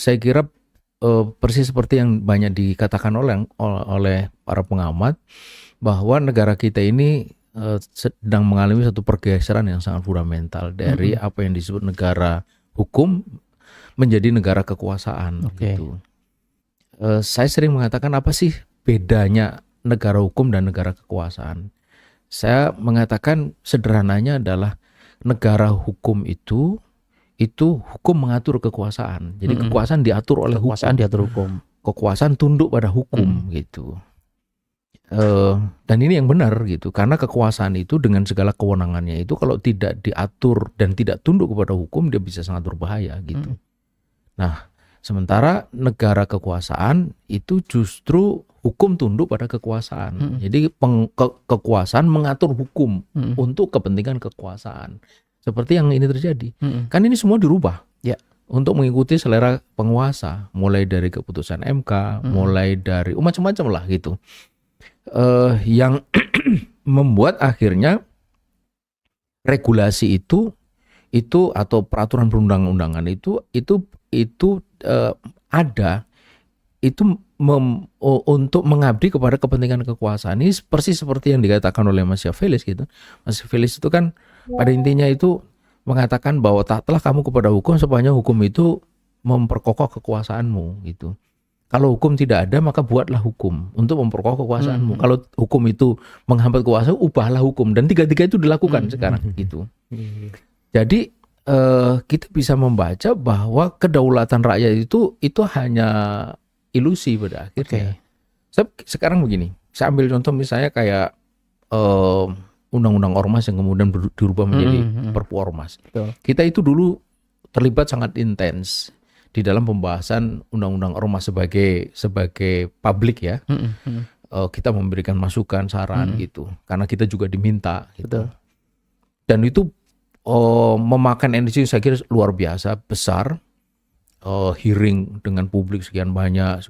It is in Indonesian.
Saya kira persis seperti yang banyak dikatakan oleh para pengamat bahwa negara kita ini sedang mengalami satu pergeseran yang sangat fundamental dari apa yang disebut negara hukum menjadi negara kekuasaan Oke. gitu. Saya sering mengatakan apa sih bedanya negara hukum dan negara kekuasaan? Saya mengatakan sederhananya adalah negara hukum itu hukum mengatur kekuasaan. Jadi kekuasaan diatur oleh Kekuasaan hukum. diatur hukum. Kekuasaan tunduk pada hukum gitu. Dan ini yang benar gitu, karena kekuasaan itu dengan segala kewenangannya itu kalau tidak diatur dan tidak tunduk kepada hukum, dia bisa sangat berbahaya gitu. Nah, sementara negara kekuasaan itu justru hukum tunduk pada kekuasaan. Jadi kekuasaan mengatur hukum untuk kepentingan kekuasaan. Seperti yang ini terjadi. Kan ini semua dirubah. Ya. Untuk mengikuti selera penguasa, mulai dari keputusan MK, mulai dari macam-macam lah gitu. Yang membuat akhirnya regulasi itu atau peraturan perundang-undangan itu ada itu untuk mengabdi kepada kepentingan kekuasaan. Ini persis seperti yang dikatakan oleh Machiavelli gitu. Machiavelli itu kan pada intinya itu mengatakan bahwa taatlah kamu kepada hukum supaya hukum itu memperkokoh kekuasaanmu gitu. Kalau hukum tidak ada maka buatlah hukum untuk memperkokoh kekuasaanmu. Kalau hukum itu menghambat kekuasaan, ubahlah hukum, dan tiga-tiga itu dilakukan sekarang gitu. Jadi kita bisa membaca bahwa kedaulatan rakyat itu hanya ilusi pada akhirnya. Sekarang begini, saya ambil contoh misalnya kayak undang-undang ormas yang kemudian dirubah menjadi Perpu Ormas. Kita itu dulu terlibat sangat intens di dalam pembahasan undang-undang ormas sebagai publik ya. Kita memberikan masukan, saran gitu, karena kita juga diminta gitu. Dan itu memakan energi saya kira luar biasa besar. Hearing dengan publik sekian banyak,